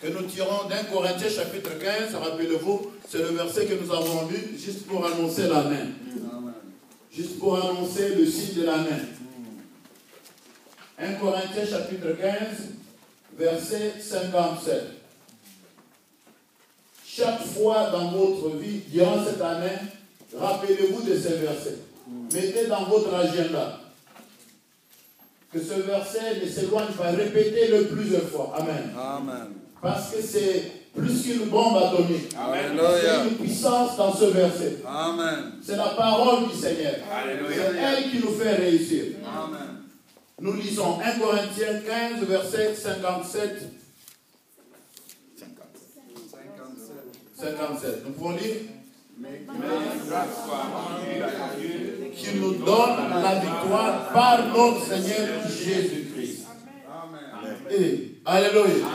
que nous tirons d'un Corinthiens chapitre 15, rappelez-vous, c'est le verset que nous avons lu, juste pour annoncer la main. Juste pour annoncer le signe de la main. 1 Corinthiens chapitre 15, verset 57. Chaque fois dans votre vie, durant cette année, rappelez-vous de ces versets. Mettez dans votre agenda que ce verset ne s'éloigne pas. Répétez-le plusieurs fois. Amen. Amen. Parce que c'est plus qu'une bombe atomique. Alléluia. C'est une puissance dans ce verset. Amen. C'est la parole du Seigneur. C'est elle qui nous fait réussir. Amen. Nous lisons 1 Corinthiens 15, verset 57. 57. Nous pouvons lire. Mais grâce soit rendue à Dieu Qui nous donne la victoire par notre Seigneur Jésus-Christ. Amen. Et, alléluia.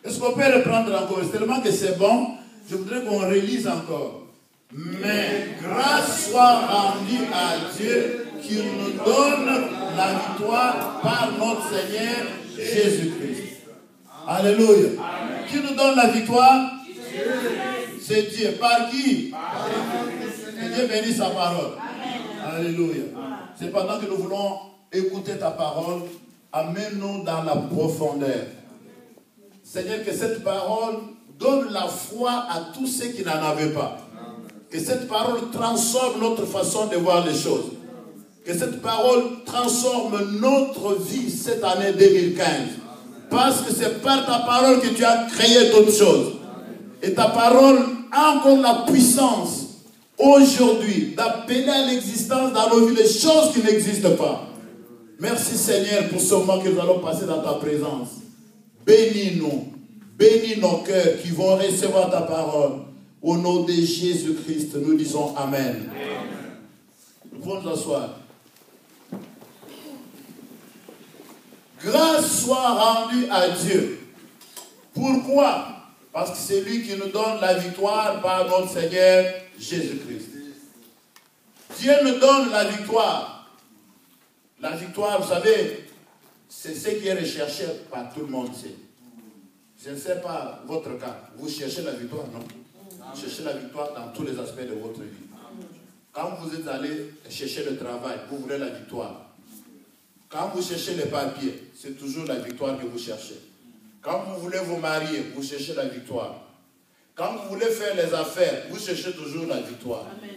Est-ce qu'on peut reprendre encore? C'est tellement que c'est bon. Je voudrais qu'on relise encore. Mais grâce soit rendue à Dieu qui nous donne la victoire par notre Seigneur Jésus-Christ. Alléluia. Qui nous donne la victoire? C'est Dieu. Par qui? Que Dieu bénisse sa parole. Alléluia. C'est pendant que nous voulons écouter ta parole, amène-nous dans la profondeur. Seigneur, que cette parole donne la foi à tous ceux qui n'en avaient pas. Que cette parole transforme notre façon de voir les choses. Que cette parole transforme notre vie cette année 2015. Parce que c'est par ta parole que tu as créé toutes choses. Et ta parole a encore la puissance aujourd'hui d'appeler à l'existence dans nos vies les choses qui n'existent pas. Merci Seigneur pour ce moment que nous allons passer dans ta présence. Bénis-nous, bénis nos cœurs qui vont recevoir ta parole. Au nom de Jésus-Christ, nous disons Amen. Nous pouvons nous asseoir. Grâce soit rendue à Dieu. Pourquoi? Parce que c'est lui qui nous donne la victoire par notre Seigneur Jésus-Christ. Dieu nous donne la victoire. La victoire, vous savez, c'est ce qui est recherché par tout le monde ici. Je ne sais pas votre cas. Vous cherchez la victoire, non? Vous cherchez la victoire dans tous les aspects de votre vie. Quand vous êtes allé chercher le travail, vous voulez la victoire. Quand vous cherchez les papiers, c'est toujours la victoire que vous cherchez. Quand vous voulez vous marier, vous cherchez la victoire. Quand vous voulez faire les affaires, vous cherchez toujours la victoire. Amen.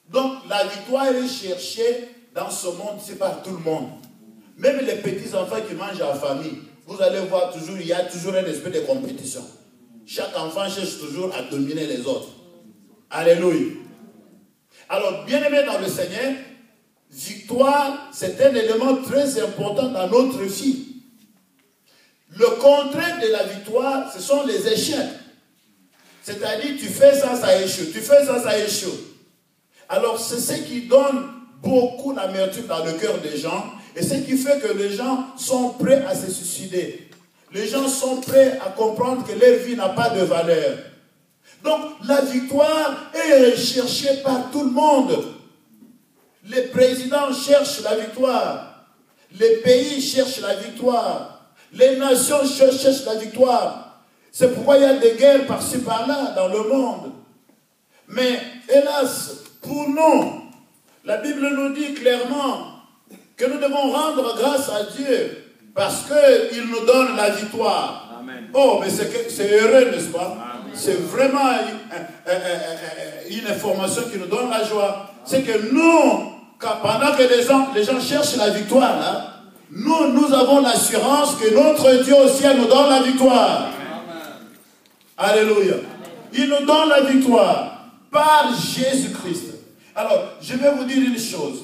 Donc, la victoire est cherchée dans ce monde, c'est par tout le monde. Même les petits enfants qui mangent en famille, vous allez voir toujours, il y a toujours un esprit de compétition. Chaque enfant cherche toujours à dominer les autres. Alléluia. Alors, bien-aimés dans le Seigneur, victoire, c'est un élément très important dans notre vie. Le contraire de la victoire, ce sont les échecs. C'est-à-dire, tu fais ça, ça échoue. Tu fais ça, ça échoue. Alors, c'est ce qui donne beaucoup d'amertume dans le cœur des gens. Et ce qui fait que les gens sont prêts à se suicider. Les gens sont prêts à comprendre que leur vie n'a pas de valeur. Donc, la victoire est recherchée par tout le monde. Les présidents cherchent la victoire. Les pays cherchent la victoire. Les nations cherchent la victoire. C'est pourquoi il y a des guerres par-ci par-là dans le monde. Mais, hélas, pour nous, la Bible nous dit clairement que nous devons rendre grâce à Dieu parce qu'il nous donne la victoire. Amen. Oh, mais c'est heureux, n'est-ce pas? C'est vraiment une information qui nous donne la joie. C'est que nous, pendant que les gens cherchent la victoire, là, nous avons l'assurance que notre Dieu au ciel nous donne la victoire. Amen. Alléluia. Il nous donne la victoire par Jésus-Christ. Alors, je vais vous dire une chose.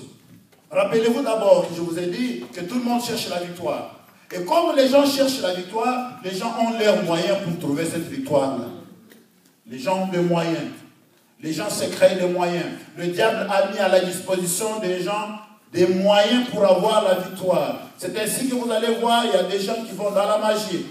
Rappelez-vous d'abord que je vous ai dit que tout le monde cherche la victoire. Et comme les gens cherchent la victoire, les gens ont leurs moyens pour trouver cette victoire-là. Les gens ont des moyens. Les gens se créent des moyens. Le diable a mis à la disposition des gens des moyens pour avoir la victoire. C'est ainsi que vous allez voir, il y a des gens qui vont dans la magie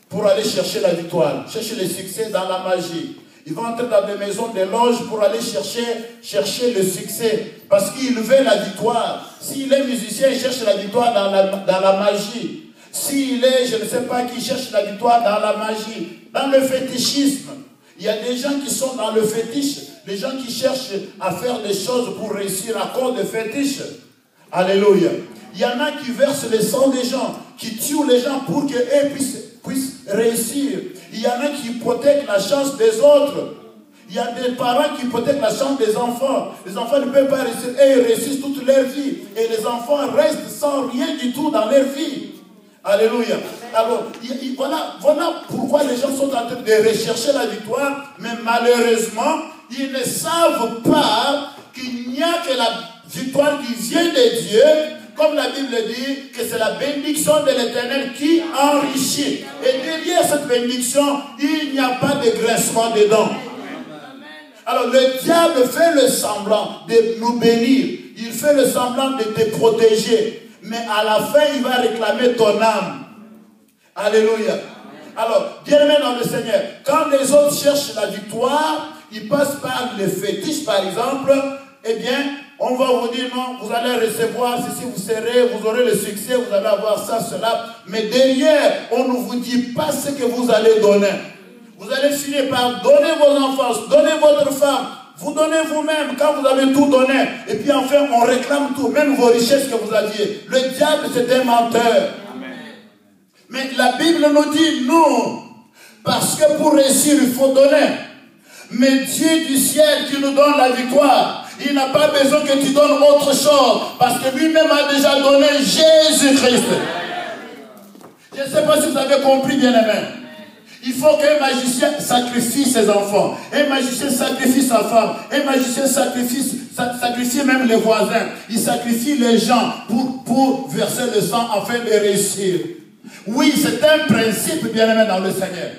pour aller chercher la victoire, chercher le succès dans la magie. Ils vont entrer dans des maisons, des loges pour aller chercher le succès. Parce qu'ils veulent la victoire. S'il est musicien, il cherche la victoire dans la magie. s'il est, je ne sais pas, qui cherche la victoire dans la magie, dans le fétichisme. Il y a des gens qui sont dans le fétiche, des gens qui cherchent à faire des choses pour réussir à cause de fétiche. Alléluia. Il y en a qui versent le sang des gens, qui tuent les gens pour qu'eux puissent réussir. Il y en a qui hypothèquent la chance des autres. Il y a des parents qui hypothèquent la chance des enfants. Les enfants ne peuvent pas réussir et ils réussissent toute leur vie. Et les enfants restent sans rien du tout dans leur vie. Alléluia. Alors, voilà pourquoi les gens sont en train de rechercher la victoire, mais malheureusement, ils ne savent pas qu'il n'y a que la victoire qui vient de Dieu, comme la Bible dit, que c'est la bénédiction de l'Éternel qui enrichit. Et derrière cette bénédiction, il n'y a pas de grincement dedans. Alors le diable fait le semblant de nous bénir. Il fait le semblant de te protéger. Mais à la fin, il va réclamer ton âme. Alléluia. Alors, bien-aimé dans le Seigneur, quand les autres cherchent la victoire, ils passent par le fétiche, par exemple, eh bien, on va vous dire non, vous allez recevoir ceci, vous aurez le succès, vous allez avoir ça, cela. Mais derrière, on ne vous dit pas ce que vous allez donner. Vous allez finir par donner vos enfants, donner votre femme, vous donnez vous-même quand vous avez tout donné. Et puis enfin, on réclame tout, même vos richesses que vous aviez. Le diable, c'est un menteur. Amen. Mais la Bible nous dit non. Parce que pour réussir, il faut donner. Mais Dieu du ciel qui nous donne la victoire, il n'a pas besoin que tu donnes autre chose. Parce que lui-même a déjà donné Jésus-Christ. Je ne sais pas si vous avez compris, bien-aimé. Il faut qu'un magicien sacrifie ses enfants, un magicien sacrifie sa femme, un magicien sacrifie même les voisins. Il sacrifie les gens pour verser le sang afin de réussir. Oui, c'est un principe bien-aimé dans le Seigneur.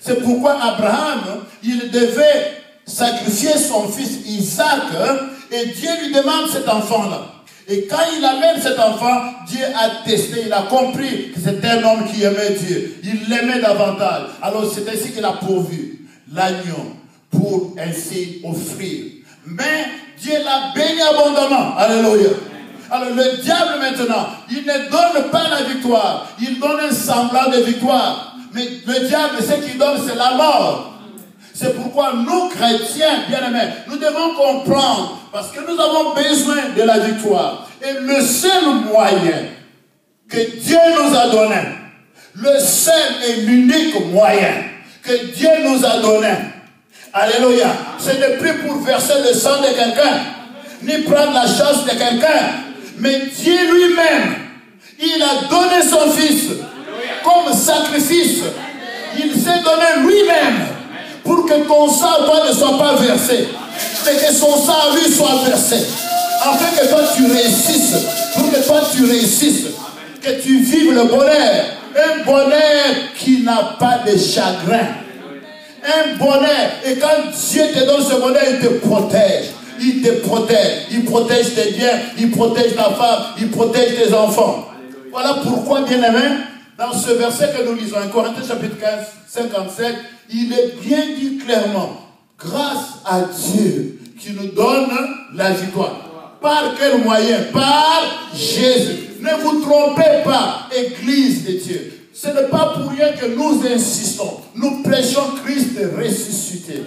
C'est pourquoi Abraham, il devait sacrifier son fils Isaac et Dieu lui demande cet enfant-là. Et quand il amène cet enfant, Dieu a testé, il a compris que c'était un homme qui aimait Dieu. Il l'aimait davantage. Alors c'est ainsi qu'il a pourvu l'agneau pour ainsi offrir. Mais Dieu l'a béni abondamment. Alléluia. Alors le diable maintenant, il ne donne pas la victoire. Il donne un semblant de victoire. Mais le diable, ce qu'il donne, c'est la mort. C'est pourquoi nous, chrétiens, bien-aimés, nous devons comprendre, parce que nous avons besoin de la victoire. Et le seul moyen que Dieu nous a donné, le seul et l'unique moyen que Dieu nous a donné, alléluia, ce n'est plus pour verser le sang de quelqu'un, ni prendre la chance de quelqu'un, mais Dieu lui-même, il a donné son Fils comme sacrifice. Il s'est donné lui-même pour que ton sang, toi, ne soit pas versé, mais que son sang, lui, soit versé. Afin que toi, tu réussisses, pour que toi, tu réussisses, que tu vives le bonheur. Un bonheur qui n'a pas de chagrin. Un bonheur. Et quand Dieu te donne ce bonheur, il te protège. Il te protège. Il protège tes biens, il protège ta femme, il protège tes enfants. Voilà pourquoi, bien-aimé, dans ce verset que nous lisons, en Corinthiens chapitre 15, 57, il est bien dit clairement, grâce à Dieu qui nous donne la victoire. Par quel moyen? Par Jésus. Ne vous trompez pas, Église de Dieu. Ce n'est pas pour rien que nous insistons. Nous prêchons Christ ressuscité.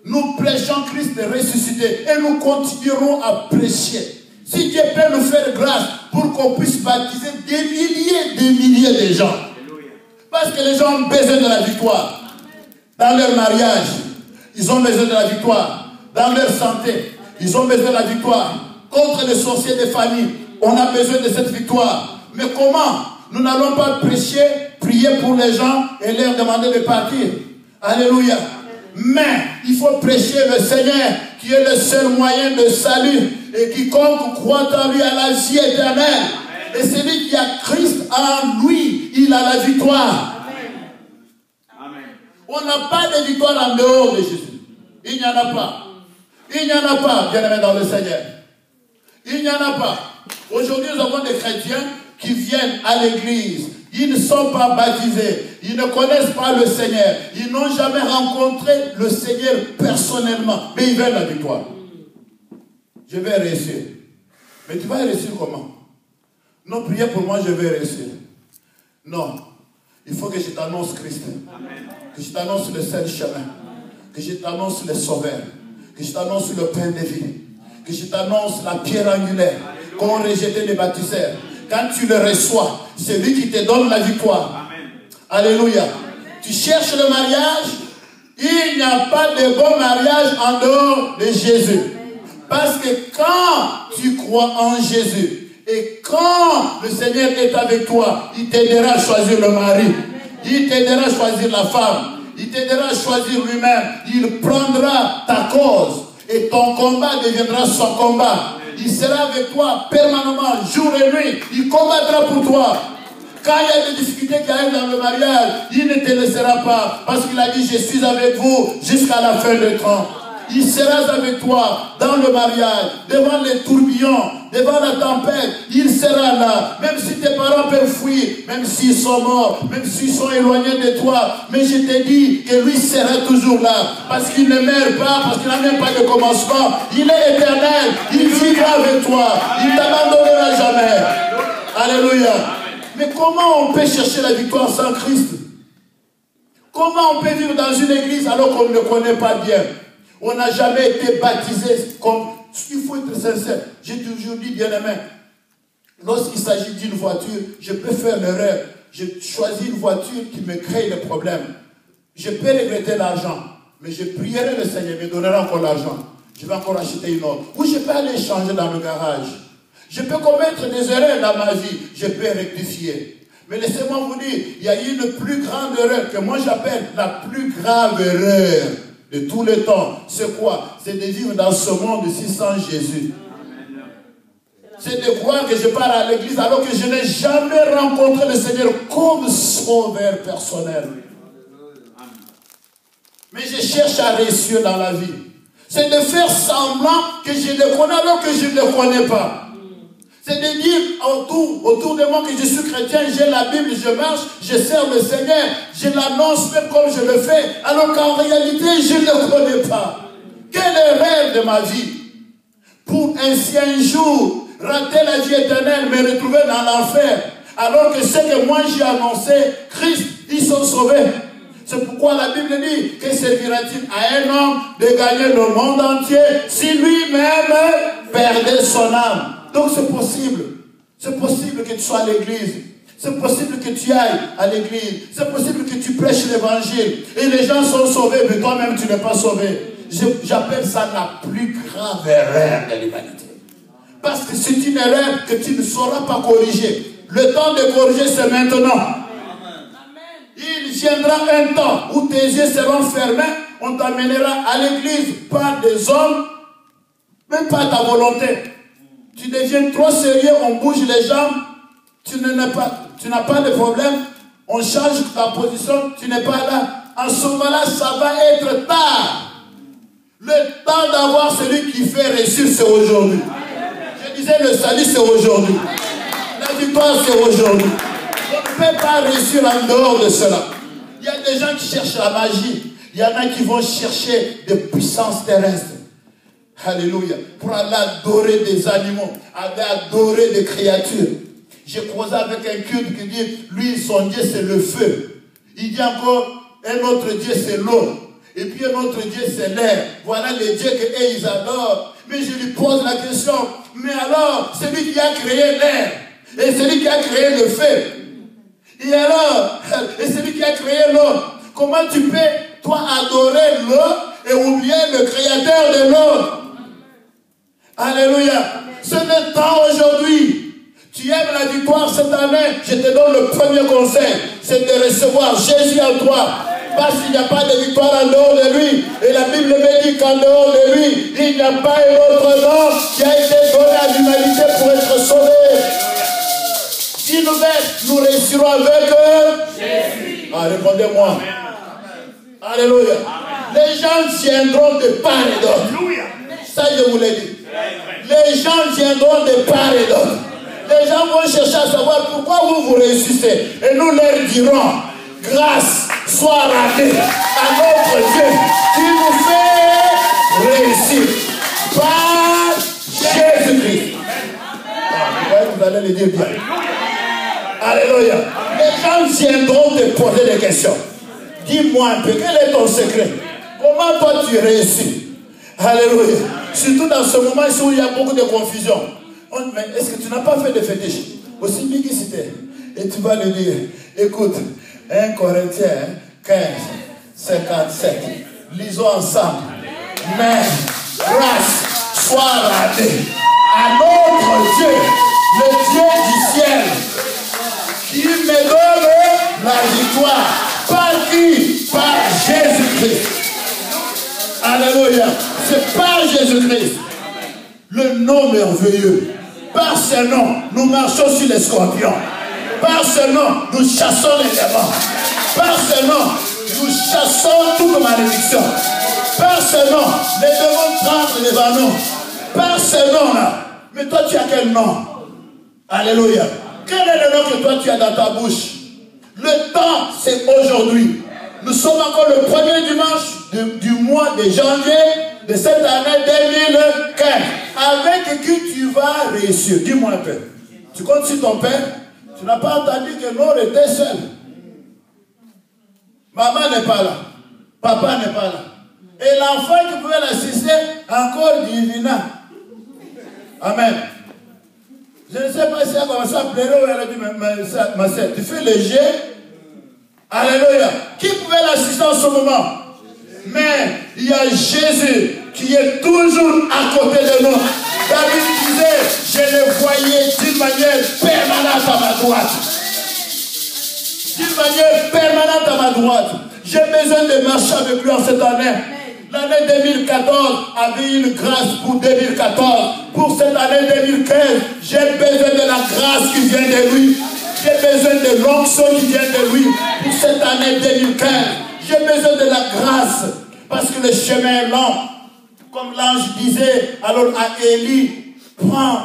Nous prêchons Christ ressuscité et nous continuerons à prêcher. Si Dieu peut nous faire grâce pour qu'on puisse baptiser des milliers de gens. Parce que les gens ont besoin de la victoire. Dans leur mariage, ils ont besoin de la victoire. Dans leur santé, ils ont besoin de la victoire. Contre les sorciers des familles, on a besoin de cette victoire. Mais comment? Nous n'allons pas prêcher, prier pour les gens et leur demander de partir. Alléluia. Mais il faut prêcher le Seigneur qui est le seul moyen de salut. Et quiconque croit en lui a la vie éternelle. Et celui qui a Christ en lui, il a la victoire. On n'a pas de victoire en dehors de Jésus. Il n'y en a pas. Il n'y en a pas, bien-aimés dans le Seigneur. Il n'y en a pas. Aujourd'hui, nous avons des chrétiens qui viennent à l'église. Ils ne sont pas baptisés. Ils ne connaissent pas le Seigneur. Ils n'ont jamais rencontré le Seigneur personnellement. Mais ils veulent la victoire. Je vais réussir. Mais tu vas réussir comment? Non, priez pour moi, je vais réussir. Non. Il faut que je t'annonce Christ. Que je t'annonce le seul chemin. Que je t'annonce le sauveur. Que je t'annonce le pain de vie. Que je t'annonce la pierre angulaire qu'ont rejeté les baptiseurs. Quand tu le reçois, c'est lui qui te donne la victoire. Amen. Alléluia. Amen. Tu cherches le mariage, il n'y a pas de bon mariage en dehors de Jésus. Parce que quand tu crois en Jésus, et quand le Seigneur est avec toi, il t'aidera à choisir le mari. Il t'aidera à choisir la femme. Il t'aidera à choisir lui-même. Il prendra ta cause. Et ton combat deviendra son combat. Il sera avec toi permanemment, jour et nuit. Il combattra pour toi. Quand il y a des difficultés qui arrivent dans le mariage, il ne te laissera pas. Parce qu'il a dit, je suis avec vous jusqu'à la fin du temps. Il sera avec toi dans le mariage, devant les tourbillons, devant la tempête. Il sera là. Même si tes parents peuvent fuir, même s'ils sont morts, même s'ils sont éloignés de toi. Mais je te dis que lui sera toujours là. Parce qu'il ne meurt pas, parce qu'il n'a même pas de commencement. Il est éternel. Il vivra avec toi. Il ne t'abandonnera jamais. Alléluia. Mais comment on peut chercher la victoire sans Christ? Comment on peut vivre dans une église alors qu'on ne le connaît pas bien? On n'a jamais été baptisé comme... Il faut être sincère. J'ai toujours dit, bien-aimé, lorsqu'il s'agit d'une voiture, je peux faire l'erreur. Je choisis une voiture qui me crée des problèmes. Je peux regretter l'argent, mais je prierai le Seigneur, il me donnera encore l'argent. Je vais encore acheter une autre. Ou je peux aller changer dans le garage. Je peux commettre des erreurs dans ma vie. Je peux rectifier. Mais laissez-moi vous dire, il y a eu une plus grande erreur que moi j'appelle la plus grave erreur de tous les temps. C'est quoi? C'est de vivre dans ce monde-ci sans Jésus. C'est de croire que je pars à l'église alors que je n'ai jamais rencontré le Seigneur comme sauveur personnel. Mais je cherche à réussir dans la vie. C'est de faire semblant que je le connais alors que je ne le connais pas. C'est de dire autour de moi que je suis chrétien, j'ai la Bible, je marche, je sers le Seigneur, je l'annonce même comme je le fais, alors qu'en réalité, je ne le connais pas. Quel erreur de ma vie! Pour ainsi un jour, rater la vie éternelle, me retrouver dans l'enfer, alors que ce que moi j'ai annoncé, Christ, ils sont sauvés. C'est pourquoi la Bible dit, que servira-t-il à un homme de gagner le monde entier si lui-même perdait son âme? Donc c'est possible. C'est possible que tu sois à l'église. C'est possible que tu ailles à l'église. C'est possible que tu prêches l'évangile. Et les gens sont sauvés, mais toi-même tu n'es pas sauvé. J'appelle ça la plus grave erreur de l'humanité. Parce que c'est une erreur que tu ne sauras pas corriger. Le temps de corriger, c'est maintenant. Il viendra un temps où tes yeux seront fermés. On t'amènera à l'église par des hommes, même pas ta volonté. Tu deviens trop sérieux, on bouge les jambes, tu n'as pas de problème, on change ta position, tu n'es pas là. En ce moment-là, ça va être tard. Le temps d'avoir celui qui fait réussir, c'est aujourd'hui. Je disais, le salut, c'est aujourd'hui. La victoire, c'est aujourd'hui. On ne peut pas réussir en dehors de cela. Il y a des gens qui cherchent la magie. Il y en a qui vont chercher des puissances terrestres. Alléluia. Pour aller adorer des animaux, aller adorer des créatures. J'ai croisé avec un culte qui dit, lui, son Dieu, c'est le feu. Il dit encore, un autre Dieu, c'est l'eau. Et puis un autre Dieu, c'est l'air. Voilà les dieux qu'eux, ils adorent. Mais je lui pose la question, mais alors, celui qui a créé l'air, et celui qui a créé le feu, et alors, et celui qui a créé l'eau, comment tu peux, toi, adorer l'eau et oublier le créateur de l'eau? Alléluia. C'est le temps aujourd'hui. Tu aimes la victoire cette année, je te donne le premier conseil, c'est de recevoir Jésus en toi. Parce qu'il n'y a pas de victoire en dehors de lui. Et la Bible me dit qu'en dehors de lui, il n'y a pas un autre nom qui a été donné à l'humanité pour être sauvé. Si nous réussirons avec Jésus. Ah, répondez-moi. Alléluia. Les gens viendront de part et d'autre. Ça, je vous l'ai dit. Les gens viendront de part et d'autre. Les gens vont chercher à savoir pourquoi vous réussissez. Et nous leur dirons, grâce soit rendue à notre Dieu qui nous fait réussir par Jésus-Christ. Vous allez le dire bien. Alléluia. Les gens viendront te poser des questions. Dis-moi un peu, quel est ton secret? Comment toi tu réussis? Alléluia. Surtout dans ce moment où il y a beaucoup de confusion. Mais est-ce que tu n'as pas fait de fétiche? Aussi mixité. Et tu vas lui dire, écoute, 1 Corinthiens 15, 57. Lisons ensemble. Mais grâce soit rendue à notre Dieu, le Dieu du ciel, qui me donne la victoire. Par qui? Par Jésus-Christ. Alléluia. C'est par Jésus-Christ. Le nom merveilleux. Par ce nom, nous marchons sur les scorpions. Par ce nom, nous chassons les démons. Par ce nom, nous chassons toute malédiction. Par ce nom, les démons tremblent devant nous. Par ce nom-là. Mais toi, tu as quel nom? Alléluia. Quel est le nom que toi, tu as dans ta bouche? Le temps, c'est aujourd'hui. Nous sommes encore le premier dimanche du mois de janvier de cette année 2015. Avec qui tu vas réussir? Dis-moi un peu. Tu comptes sur ton père? Tu n'as pas entendu que l'on était seul. Maman n'est pas là. Papa n'est pas là. Et l'enfant qui pouvait l'assister, encore divina. Amen. Je ne sais pas si elle a commencé à pleurer ou elle a dit, ma soeur, tu fais léger. Alléluia. Qui pouvait l'assister en ce moment? Mais il y a Jésus qui est toujours à côté de nous. David disait, je le voyais d'une manière permanente à ma droite. D'une manière permanente à ma droite. J'ai besoin de marcher avec lui en cette année. L'année 2014 avait une grâce pour 2014. Pour cette année 2015, j'ai besoin de la grâce qui vient de lui. J'ai besoin de l'onction qui vient de lui. Pour cette année 2015, j'ai besoin de la grâce. Parce que le chemin est long. Comme l'ange disait alors à Élie, prends,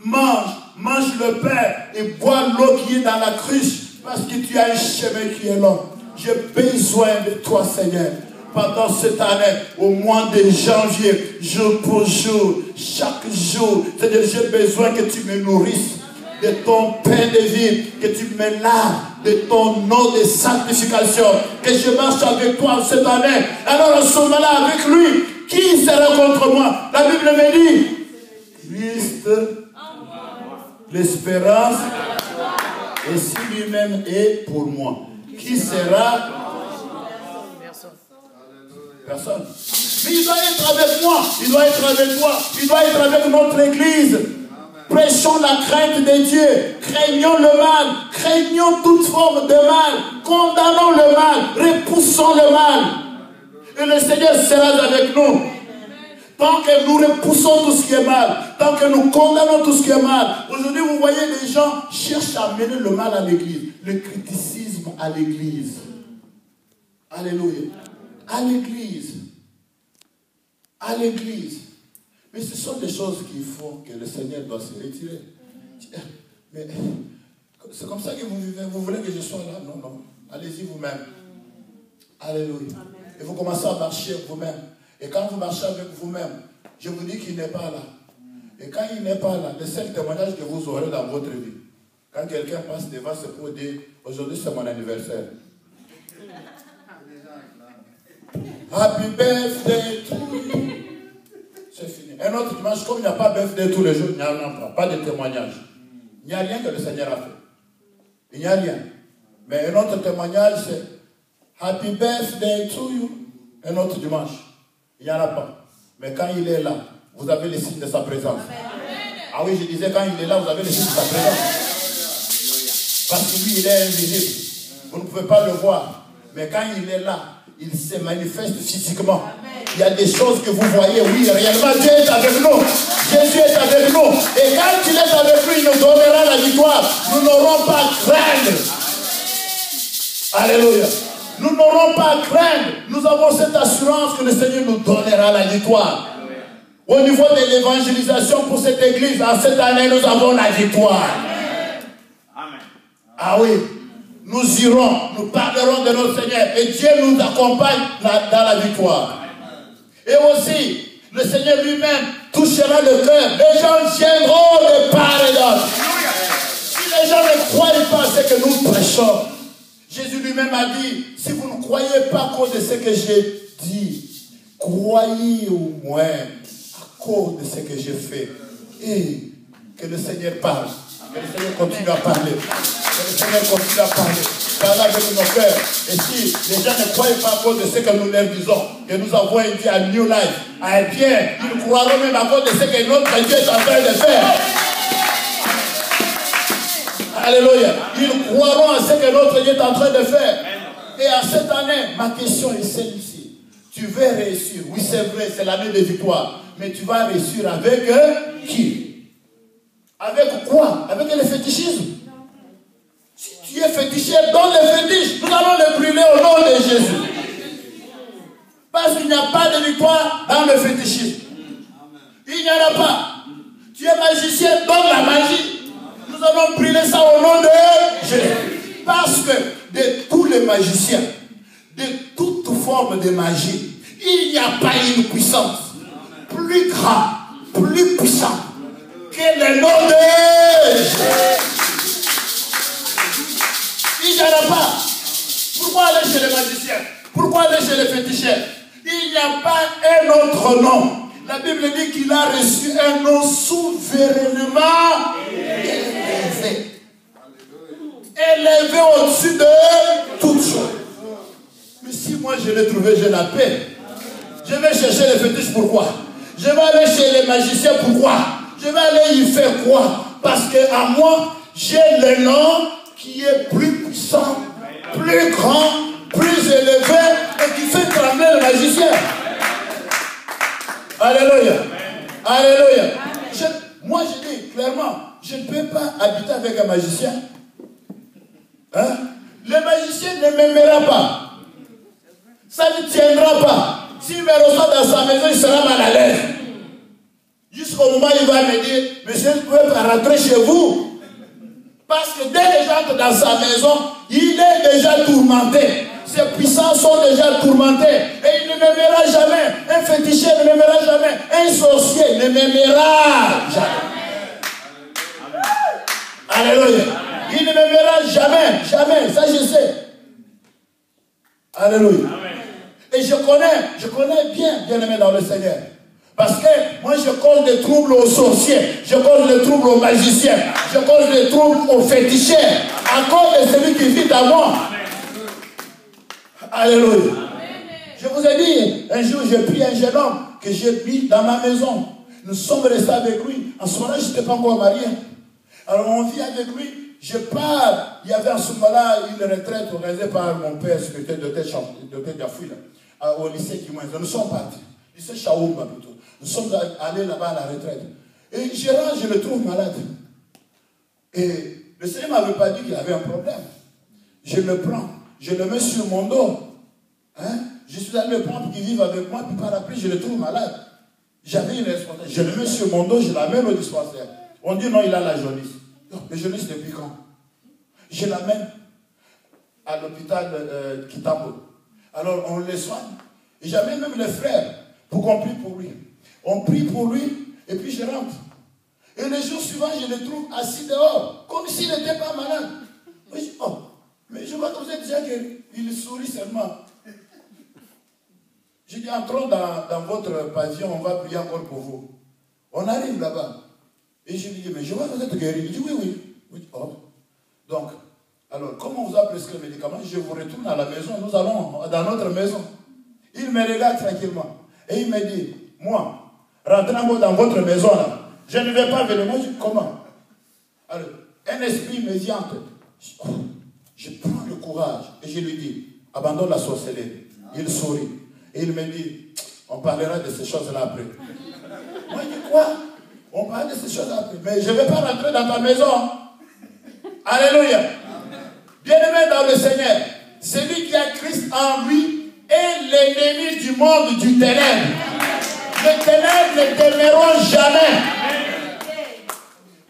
mange le pain et bois l'eau qui est dans la cruche. Parce que tu as un chemin qui est long. J'ai besoin de toi, Seigneur. Pendant cette année, au mois de janvier, jour pour jour, chaque jour, c'est-à-dire j'ai besoin que tu me nourrisses de ton pain de vie, que tu me laves de ton nom de sanctification, que je marche avec toi cette année. Alors en ce moment-là, avec lui, qui sera contre moi? La Bible me dit, Christ, l'espérance, et si lui-même est pour moi, qui sera? Personne. Mais il doit être avec moi, il doit être avec toi, il doit être avec notre église. Prêchons la crainte de Dieu, craignons le mal, craignons toute forme de mal, condamnons le mal, repoussons le mal. Et le Seigneur sera avec nous. Tant que nous repoussons tout ce qui est mal, tant que nous condamnons tout ce qui est mal. Aujourd'hui, vous voyez, les gens cherchent à mener le mal à l'église, le criticisme à l'église. Alléluia. À l'église. À l'église. Mais ce sont des choses qu'il faut que le Seigneur doit se retirer. Mais c'est comme ça que vous vivez. Vous voulez que je sois là? Non, non. Allez-y vous-même. Alléluia. Et vous commencez à marcher vous-même. Et quand vous marchez avec vous-même, je vous dis qu'il n'est pas là. Et quand il n'est pas là, le seul témoignage que vous aurez dans votre vie, quand quelqu'un passe devant, c'est pour dire, aujourd'hui c'est mon anniversaire. Happy birthday to you. C'est fini. Un autre dimanche, comme il n'y a pas birthday tous les jours, il n'y a rien, pas de témoignage. Il n'y a rien que le Seigneur a fait. Il n'y a rien. Mais un autre témoignage, c'est Happy birthday to you. Un autre dimanche. Il n'y en a pas. Mais quand il est là, vous avez le signe de sa présence. Ah oui, je disais, quand il est là, vous avez le signe de sa présence. Parce que lui, il est invisible. Vous ne pouvez pas le voir. Mais quand il est là, il se manifeste physiquement. Il y a des choses que vous voyez, oui, réellement, Dieu est avec nous. Jésus est avec nous. Et quand il est avec nous, il nous donnera la victoire. Nous n'aurons pas à craindre. Alléluia. Nous n'aurons pas à craindre. Nous avons cette assurance que le Seigneur nous donnera la victoire. Au niveau de l'évangélisation pour cette église, en cette année, nous avons la victoire. Amen. Ah oui. Nous irons, nous parlerons de notre Seigneur et Dieu nous accompagne dans la victoire. Et aussi, le Seigneur lui-même touchera le cœur. Les gens viendront de part et d'autre. Si les gens ne croient pas ce que nous prêchons, Jésus lui-même a dit, si vous ne croyez pas à cause de ce que j'ai dit, croyez au moins à cause de ce que j'ai fait. Et que le Seigneur parle. Que le Seigneur continue à parler. Que le Seigneur continue à parler. Parle avec nos cœurs. Et si les gens ne croient pas à cause de ce que nous leur disons, que nous avons dit à New Life, à bien, ils croiront même à cause de ce que notre Dieu est en train de faire. Alléluia. Ils croiront à ce que notre Dieu est en train de faire. Et à cette année, ma question est celle-ci. Tu veux réussir. Oui, c'est vrai, c'est l'année de victoire. Mais tu vas réussir avec qui? Avec quoi? Avec le fétichisme. Si tu es féticheur, donne le fétiche. Nous allons le brûler au nom de Jésus. Parce qu'il n'y a pas de victoire dans le fétichisme. Il n'y en a pas. Tu es magicien, donne la magie. Nous allons brûler ça au nom de Jésus. Parce que de tous les magiciens, de toute forme de magie, il n'y a pas une puissance plus grande, plus puissante que le nom de Jésus. Il n'y en a pas. Pourquoi aller chez les magiciens? Pourquoi aller chez les féticheurs? Il n'y a pas un autre nom. La Bible dit qu'il a reçu un nom souverainement élevé. Élevé au-dessus de toutes choses. Mais si moi je l'ai trouvé, j'ai la paix. Je vais chercher les fétiches, pourquoi? Je vais aller chez les magiciens, pourquoi? Je vais aller y faire quoi? Parce qu'à moi, j'ai le nom qui est plus puissant, plus grand, plus élevé et qui fait trembler le magicien. Alléluia. Alléluia. Moi, je dis clairement, je ne peux pas habiter avec un magicien. Hein? Le magicien ne m'aimera pas. Ça ne tiendra pas. S'il me reçoit dans sa maison, il sera mal à l'aise. Jusqu'au moment où il va me dire, monsieur, vous pouvez pas rentrer chez vous. Parce que dès que j'entre dans sa maison, il est déjà tourmenté. Ses puissances sont déjà tourmentées. Et il ne m'aimera jamais. Un féticheur ne m'aimera jamais. Un sorcier ne m'aimera jamais. Alléluia. Il ne m'aimera jamais. Jamais. Ça, je sais. Alléluia. Et je connais bien aimé dans le Seigneur. Parce que moi, je cause des troubles aux sorciers. Je cause des troubles aux magiciens. Je cause des troubles aux féticheurs. À cause de celui qui vit à moi. Alléluia. Je vous ai dit, un jour, j'ai pris un jeune homme que j'ai mis dans ma maison. Nous sommes restés avec lui. En ce moment-là, je n'étais pas encore marié. Alors, on vit avec lui. Je pars. Il y avait en ce moment-là une retraite organisée par mon père, secrétaire de tête d'Afouille, au lycée Kimouenza. Nous sommes partis. Lycée Chaoumba plutôt. Nous sommes allés là-bas à la retraite. Et Gérard, je le trouve malade. Et le Seigneur ne m'avait pas dit qu'il avait un problème. Je le prends. Je le mets sur mon dos. Hein? Je suis allé le prendre pour qu'il vive avec moi. Puis par après, je le trouve malade. J'avais une responsabilité. Je le mets sur mon dos. Je l'amène au dispensaire. On dit non, il a la jaunisse. Mais jaunisse depuis quand? Je l'amène à l'hôpital Kitambo. Alors on le soigne. Et j'amène même les frères pour qu'on prie pour lui. On prie pour lui. Et puis je rentre. Et le jour suivant, je le trouve assis dehors. Comme s'il n'était pas malade. Je dis, oh. Mais je vois que vous êtes déjà guéri. Il sourit seulement. Je dis, entrons dans votre pavillon, on va prier encore pour vous. On arrive là-bas. Et je lui dis, mais je vois que vous êtes guéri. Il dit, oui, oui. Je dis, oh. Donc, alors, comme on vous a prescrit le médicament, je vous retourne à la maison. Nous allons dans notre maison. Il me regarde tranquillement. Et il me dit, moi, rentrez dans votre maison là. Je ne vais pas venir. Moi, je dis, comment? Alors, un esprit me vient en tête. Je prends le courage et je lui dis, abandonne la sorcellerie. Il sourit. Et il me dit, on parlera de ces choses-là après. Moi, je dis, quoi? On parle de ces choses-là après. Mais je ne vais pas rentrer dans ta maison. Alléluia. Bien-aimé dans le Seigneur, celui qui a Christ en lui est l'ennemi du monde du ténèbre. Les ténèbres ne t'aimeront jamais.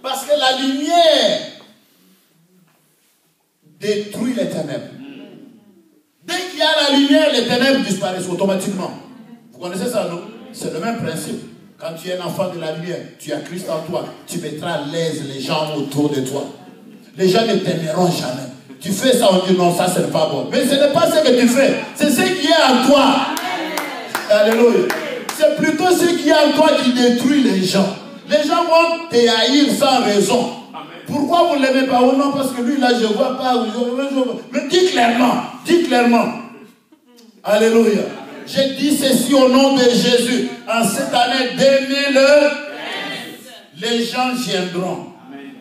Parce que la lumière détruit les ténèbres. Dès qu'il y a la lumière, les ténèbres disparaissent automatiquement. Vous connaissez ça, non? C'est le même principe. Quand tu es un enfant de la lumière, tu as Christ en toi, tu mettras à l'aise les gens autour de toi. Les gens ne t'aimeront jamais. Tu fais ça, on dit non, ça c'est pas bon. Mais ce n'est pas ce que tu fais, c'est ce qui est en toi. Alléluia. C'est plutôt ce qui est en toi qui détruit les gens. Les gens vont te haïr sans raison. Pourquoi vous ne l'aimez pas? Oh non, parce que lui là, je ne vois pas. Mais dis clairement, dis clairement. Alléluia. J'ai dit ceci au nom de Jésus. En cette année 2015, les gens viendront.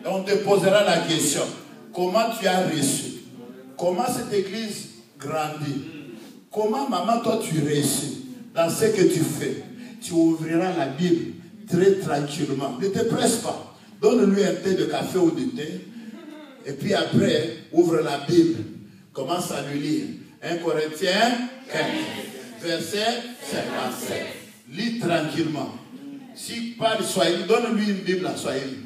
Et on te posera la question. Comment tu as reçu? Comment cette église grandit? Comment, maman, toi, tu réussis dans ce que tu fais? Tu ouvriras la Bible très tranquillement. Ne te presse pas. Donne-lui un thé de café ou de thé. Et puis après, ouvre la Bible. Commence à lui lire. 1 Corinthiens 15, verset 57. Lis tranquillement. S'il parle Swahili, donne-lui une Bible en Swahili.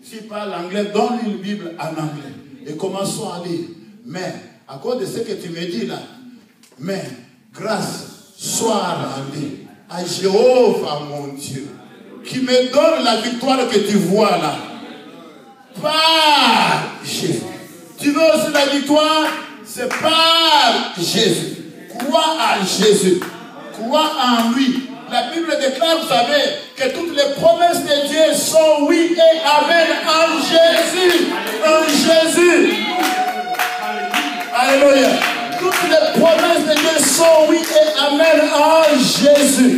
S'il parle anglais, donne-lui une Bible en anglais. Et commençons à lire. Mais, à cause de ce que tu me dis là, mais, grâce soit rendue à Jéhovah mon Dieu, qui me donne la victoire que tu vois là. Par Jésus. Tu veux aussi la victoire? C'est par Jésus. Crois en Jésus. Crois en lui. La Bible déclare, vous savez, que toutes les promesses de Dieu sont oui et amen en Jésus. En Jésus. Alléluia. Toutes les promesses de Dieu sont oui et amen en Jésus.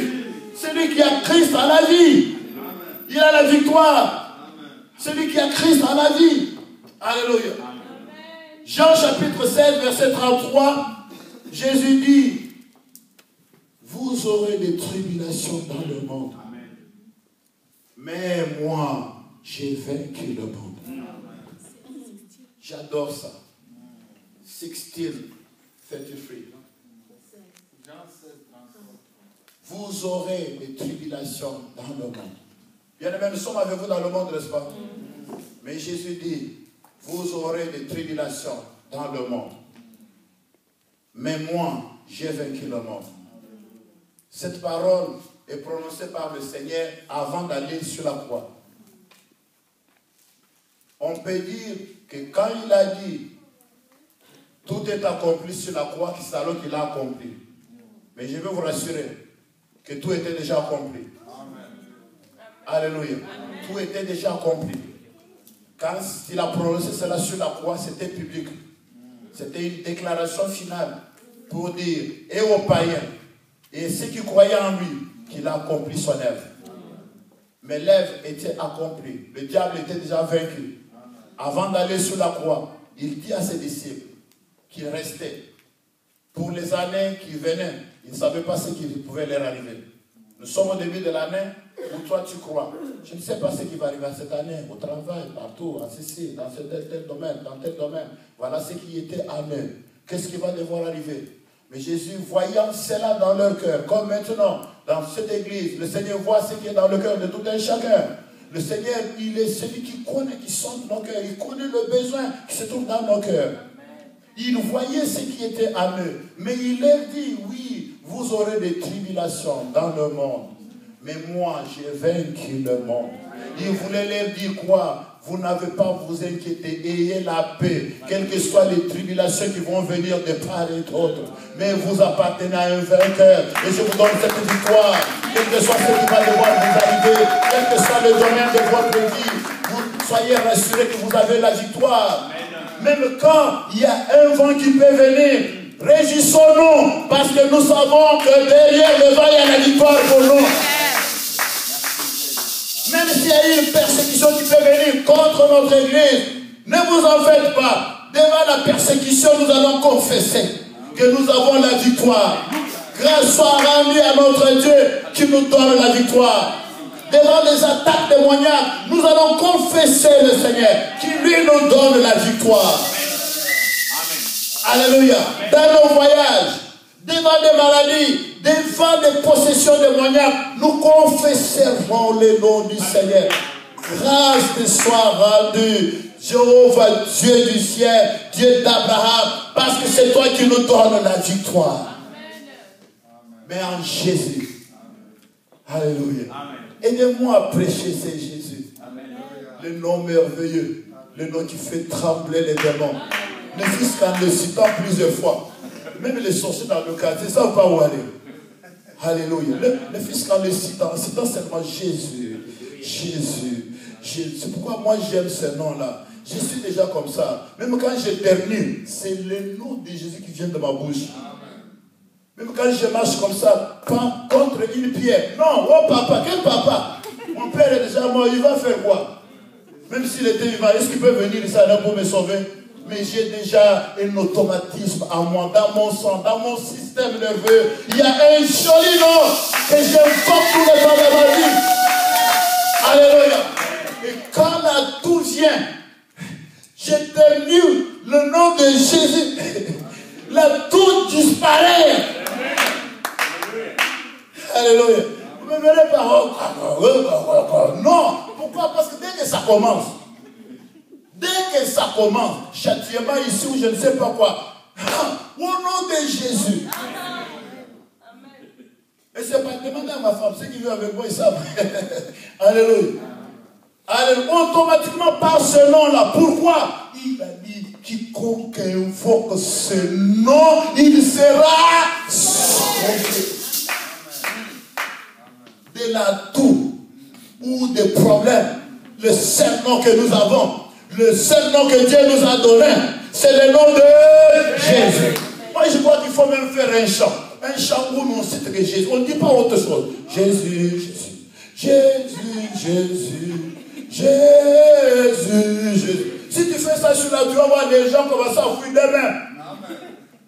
Celui qui a Christ a la vie. Il a la victoire. Celui qui a Christ a la vie. Alléluia. Jean chapitre 16, verset 33, Jésus dit, vous aurez des tribulations dans le monde. Mais moi, j'ai vaincu le monde. J'adore ça. 16:33. Vous aurez des tribulations dans le monde. Bien aimé, nous sommes avec vous dans le monde, n'est-ce pas? Mais Jésus dit, vous aurez des tribulations dans le monde. Mais moi, j'ai vaincu le monde. Cette parole est prononcée par le Seigneur avant d'aller sur la croix. On peut dire que quand il a dit, tout est accompli sur la croix, c'est alors qu'il a accompli. Mais je veux vous rassurer que tout était déjà accompli. Alléluia. Tout était déjà accompli. Quand il a prononcé cela sur la croix, c'était public. C'était une déclaration finale pour dire, et aux païens, et ceux qui croyaient en lui, qu'il a accompli son œuvre. Mais l'œuvre était accomplie. Le diable était déjà vaincu. Avant d'aller sur la croix, il dit à ses disciples qu'il restait. Pour les années qui venaient, il ne savait pas ce qui pouvait leur arriver. Nous sommes au début de l'année où toi tu crois. Je ne sais pas ce qui va arriver cette année, au travail, partout, en ceci, dans tel domaine, dans tel domaine. Voilà ce qui était à eux. Qu'est-ce qui va devoir arriver? Mais Jésus, voyant cela dans leur cœur, comme maintenant, dans cette église, le Seigneur voit ce qui est dans le cœur de tout un chacun. Le Seigneur, il est celui qui connaît, qui sonde nos cœurs. Il connaît le besoin qui se trouve dans nos cœurs. Il voyait ce qui était à eux. Mais il leur dit, oui, vous aurez des tribulations dans le monde. Mais moi, j'ai vaincu le monde. Il voulait leur dire quoi? Vous n'avez pas à vous inquiéter. Ayez la paix. Quelles que soient les tribulations qui vont venir de part et d'autre. Mais vous appartenez à un vainqueur. Et je vous donne cette victoire. Quel que soit ce qui va devoir vous arriver. Quel que soit le domaine de votre vie. Vous soyez rassurés que vous avez la victoire. Même quand il y a un vent qui peut venir. Réjouissons-nous. Parce que nous savons que derrière le vent, il y a la victoire pour nous. Même s'il y a une persécution qui peut venir contre notre église, ne vous en faites pas. Devant la persécution, nous allons confesser que nous avons la victoire. Grâce soit rendue à notre Dieu qui nous donne la victoire. Devant les attaques démoniaques, nous allons confesser le Seigneur qui lui nous donne la victoire. Alléluia. Dans nos voyages, devant des maladies, devant des possessions démoniaques, nous confesserons le nom du Seigneur. Grâce te soit rendue, Jéhovah, Dieu du ciel, Dieu d'Abraham, parce que c'est toi qui nous donnes la victoire. Mais en Jésus. Alléluia. Aidez-moi à prêcher, c'est Jésus. Le nom merveilleux, le nom qui fait trembler les démons. Le fils, en le citant plusieurs fois, même les sorciers dans le quartier, ils ne savent pas où aller. Alléluia. Le fils, en le citant seulement Jésus, Jésus, Jésus. C'est pourquoi moi j'aime ce nom-là. Je suis déjà comme ça. Même quand j'éternue, c'est le nom de Jésus qui vient de ma bouche. Même quand je marche comme ça, pas contre une pierre. Non, oh papa, quel papa? Mon père est déjà mort, il va faire quoi? Même s'il était vivant, est-ce qu'il peut venir ici pour me sauver? Mais j'ai déjà un automatisme en moi, dans mon sang, dans mon système nerveux. Il y a un joli nom que j'invoque tous les temps de ma vie. Alléluia. Et quand la toux vient, j'éternue le nom de Jésus. La toux disparaît. Alléluia. Vous ne me verrez pas. Non. Pourquoi? Parce que dès que ça commence, châtiment ici ou je ne sais pas quoi, au nom de Jésus. Et c'est pas demander à ma femme, ceux qui vivent avec moi, ils savent. Alléluia. Alléluia. Automatiquement par ce nom-là. Pourquoi? Il a dit, quiconque invoque ce nom, il sera sauvé. De la toux ou des problèmes, le seul nom que nous avons, le seul nom que Dieu nous a donné, c'est le nom de Jésus. Moi, je crois qu'il faut même faire un chant. Un chant où on cite que Jésus. On ne dit pas autre chose. Jésus, Jésus, Jésus, Jésus, Jésus, Jésus. Si tu fais ça sur la tu vas voir les gens commencer à fouiller demain.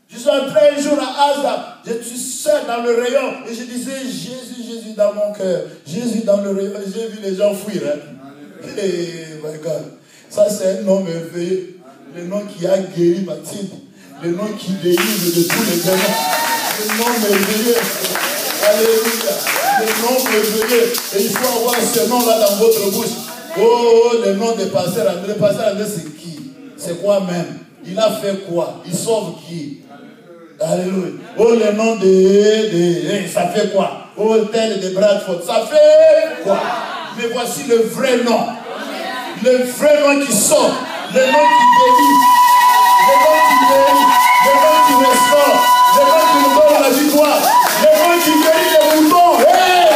Je suis entré un jour à Asa, je suis seul dans le rayon et je disais Jésus, Jésus dans mon cœur, Jésus dans le rayon. J'ai vu les gens fuir. Hey, my God. Ça, c'est un nom merveilleux. Le nom qui a guéri Mathilde. Le nom qui délivre de tous les démons. Le nom merveilleux. Alléluia. Le nom merveilleux. Et il faut avoir ce nom-là dans votre bouche. Oh, le nom de Pasteur André. Le Pasteur André, c'est qui? C'est quoi même? Il a fait quoi? Il sauve qui? Alléluia. Oh, le nom de ça fait quoi? Oh, tel de Bradford. Ça fait quoi? Mais voici le vrai nom. Le vrai nom qui sauve. Le nom qui délivre. Le nom qui guérit. Le nom qui restaure. Le nom qui nous donne la victoire. Le nom qui guérit les moutons. Hey!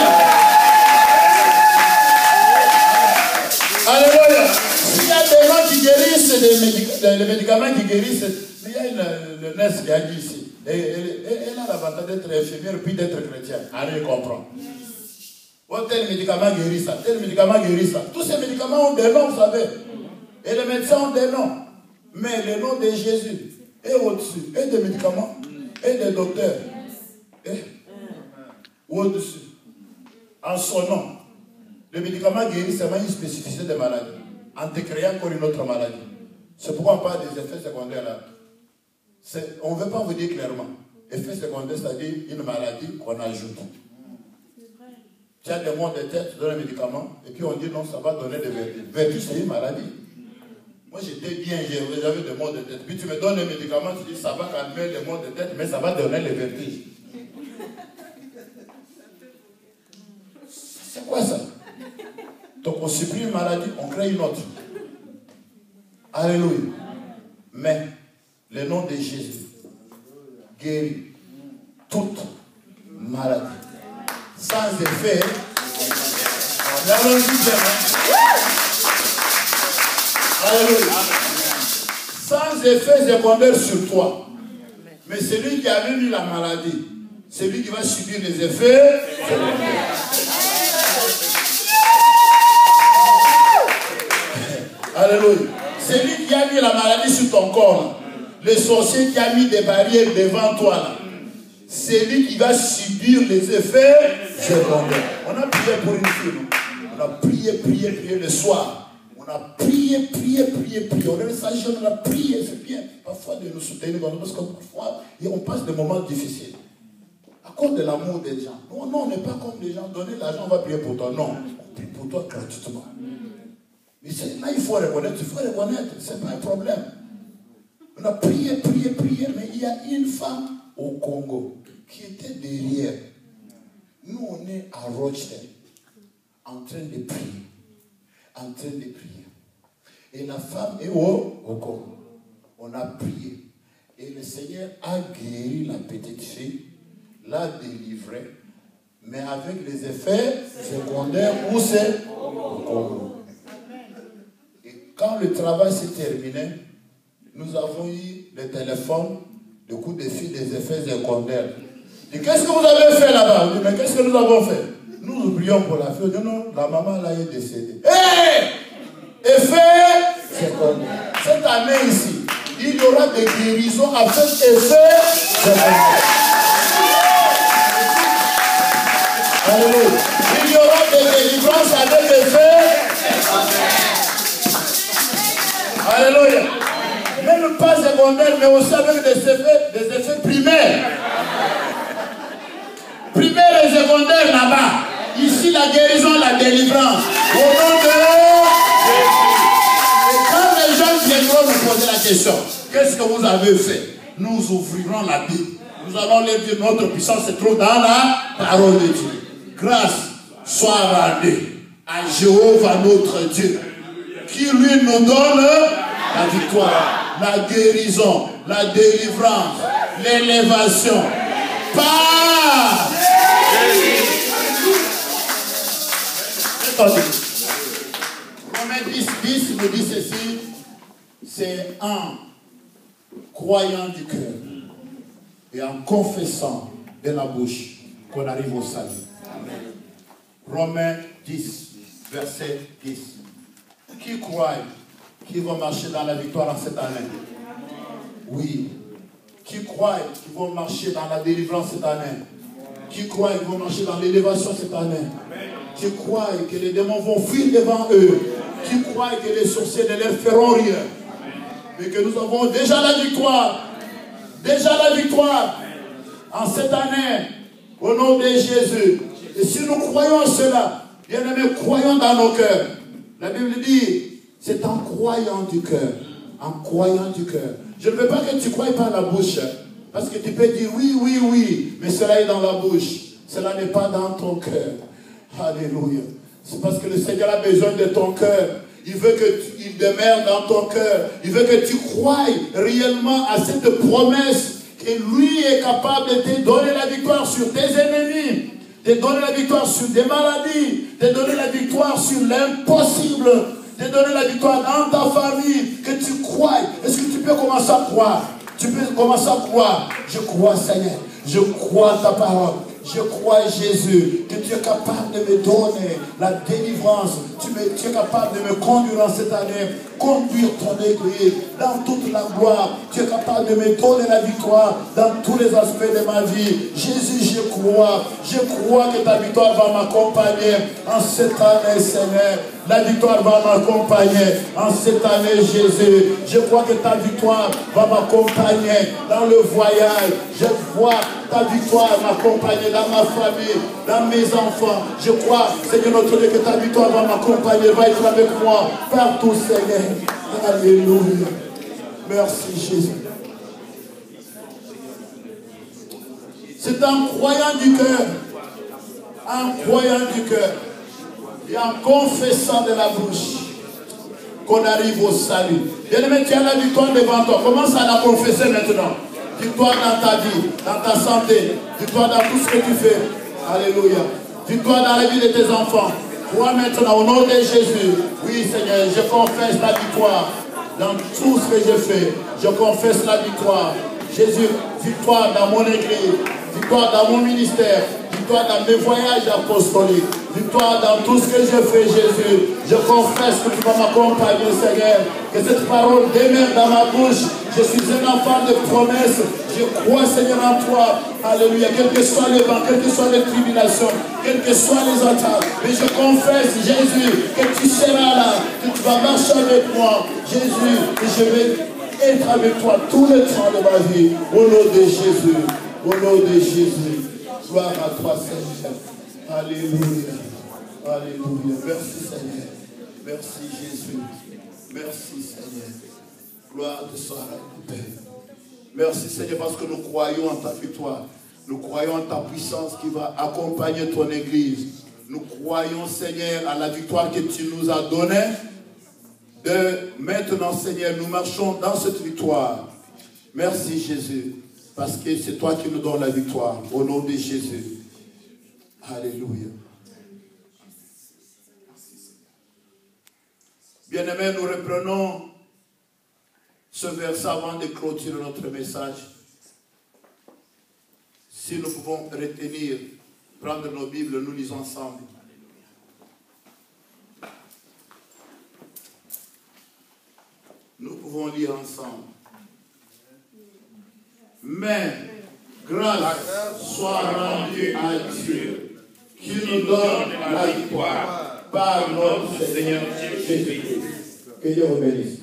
Alléluia. S'il y a des noms qui guérissent, les médicaments qui guérissent, il y a le nurse qui a dit ici. Elle a l'avantage d'être infirmière puis d'être chrétienne. Allez comprendre. Oh, tel médicament guérit ça, tel médicament guérit ça. Tous ces médicaments ont des noms, vous savez. Et les médecins ont des noms. Mais le nom de Jésus est au-dessus. Et des médicaments, et des docteurs. Et au-dessus. En son nom. Le médicament guérit seulement une spécificité de maladie. En te créant encore une autre maladie. C'est pourquoi on parle des effets secondaires là. On ne veut pas vous dire clairement. Effet secondaire, c'est-à-dire une maladie qu'on ajoute. Tu as des maux de tête, tu donnes un médicament, et puis on dit non, ça va donner des vertiges. Vertige, c'est une maladie. Moi, j'étais bien, j'avais des maux de tête. Puis tu me donnes un médicament, tu dis ça va calmer les maux de tête, mais ça va donner les vertiges. C'est quoi ça? Donc on supprime une maladie, on crée une autre. Alléluia. Mais le nom de Jésus guérit toute maladie. Sans effet. Alléluia. Sans effet secondaire sur toi. Mais celui qui a eu la maladie, c'est lui qui va subir les effets secondaires. Alléluia. C'est lui qui a mis la maladie sur ton corps. Le sorcier qui a mis des barrières devant toi là. C'est lui qui va subir les effets secondaires. On a prié pour une fille. On a prié le soir. On a prié. On est sage, on a prié, c'est bien. Parfois de nous soutenir, parce que parfois on passe des moments difficiles. À cause de l'amour des gens. Non, on n'est pas comme les gens. Donner l'argent, on va prier pour toi. Non, on prie pour toi gratuitement. Mais là, il faut reconnaître, c'est pas un problème. On a prié, mais il y a une femme au Congo qui était derrière. Nous, on est à Rochester, en train de prier. Et la femme est au Congo. on a prié. Et le Seigneur a guéri la petite fille, l'a délivrée, mais avec les effets secondaires où c'est au Congo. Et quand le travail s'est terminé, nous avons eu le téléphone, le coup de fil des effets secondaires. Et qu'est-ce que vous avez fait là-bas? Mais qu'est-ce que nous avons fait? Nous oublions pour la fille. Non, la maman là est décédée. Effet secondaire. Cette année ici, il y aura des guérisons avec effet secondaire. Alléluia. Il y aura des délivrances avec effet secondaire. Alléluia. Même pas secondaire, mais aussi avec des effets primaires. Primaire et secondaire là-bas. Ici, la guérison, la délivrance. Au nom de Jésus. Et quand les gens viendront nous poser la question, qu'est-ce que vous avez fait? Nous ouvrirons la Bible. Nous allons leur dire, notre puissance se trouve dans la parole de Dieu. Grâce soit rendue à Jéhovah notre Dieu, qui lui nous donne la victoire, la guérison, la délivrance, l'élévation. Par Romains 10 nous dit ceci, c'est en croyant du cœur et en confessant de la bouche qu'on arrive au salut. Amen. Romains 10, verset 10. Qui croit qu'ils vont marcher dans la victoire en cette année? Oui. Qui croient qu'ils vont marcher dans la délivrance cette année? Qui croient qu'ils vont marcher dans l'élévation cette année? Qui croient que les démons vont fuir devant eux? Qui croient que les sorciers ne leur feront rien? Mais que nous avons déjà la victoire. Déjà la victoire en cette année. Au nom de Jésus. Et si nous croyons en cela, bien aimés, croyons dans nos cœurs. La Bible dit, c'est en croyant du cœur. En croyant du cœur. Je ne veux pas que tu croies par la bouche. Parce que tu peux dire oui, oui, oui. Mais cela est dans la bouche. Cela n'est pas dans ton cœur. Alléluia. C'est parce que le Seigneur a besoin de ton cœur. Il veut qu'il demeure dans ton cœur. Il veut que tu croies réellement à cette promesse. Que lui est capable de te donner la victoire sur tes ennemis. De te donner la victoire sur des maladies. De te donner la victoire sur l'impossible. De donner la victoire dans ta famille, que tu crois. Est-ce que tu peux commencer à croire? Tu peux commencer à croire. Je crois, Seigneur. Je crois ta parole. Je crois, Jésus, que tu es capable de me donner la délivrance. Tu es capable de me conduire en cette année. Conduire ton église dans toute la gloire. Tu es capable de me donner la victoire dans tous les aspects de ma vie. Jésus, je crois. Je crois que ta victoire va m'accompagner en cette année, Seigneur. La victoire va m'accompagner en cette année, Jésus. Je crois que ta victoire va m'accompagner dans le voyage. Je vois ta victoire m'accompagner dans ma famille, dans mes enfants. Je crois, Seigneur notre Dieu, que ta victoire va m'accompagner, va être avec moi partout, Seigneur. Alléluia. Merci, Jésus. C'est en croyant du cœur, et en confessant de la bouche qu'on arrive au salut. Bien-aimé, tu as la victoire devant toi. Commence à la confesser maintenant. Victoire dans ta vie, dans ta santé. Victoire dans tout ce que tu fais. Alléluia. Victoire dans la vie de tes enfants. Crois maintenant au nom de Jésus. Oui, Seigneur, je confesse la victoire dans tout ce que je fais. Je confesse la victoire. Jésus, victoire dans mon église. Victoire dans mon ministère. Victoire dans mes voyages apostoliques. Victoire dans tout ce que je fais, Jésus. Je confesse que tu vas m'accompagner, Seigneur. Que cette parole demeure dans ma bouche. Je suis un enfant de promesse. Je crois, Seigneur, en toi. Alléluia. Quel que soit le vent, quelles que soient les tribulations, quelles que soient les attaques. Mais je confesse, Jésus, que tu seras là. Que tu vas marcher avec moi. Jésus, que je vais être avec toi tout le temps de ma vie. Au nom de Jésus. Au nom de Jésus. Gloire à toi, Seigneur. Alléluia. Alléluia. Merci, Seigneur. Merci, Jésus. Merci, Seigneur. Gloire te soit à la paix. Merci, Seigneur, parce que nous croyons en ta victoire. Nous croyons en ta puissance qui va accompagner ton Église. Nous croyons, Seigneur, à la victoire que tu nous as donnée de maintenant, Seigneur, nous marchons dans cette victoire. Merci Jésus, parce que c'est toi qui nous donnes la victoire. Au nom de Jésus. Alléluia. Bien-aimés, nous reprenons ce verset avant de clôturer notre message. Si nous pouvons retenir, prendre nos Bibles, nous lisons ensemble. Nous pouvons lire ensemble. Mais grâce soit rendue à Dieu qui nous donne la victoire par notre Seigneur Jésus-Christ. Que Dieu vous bénisse.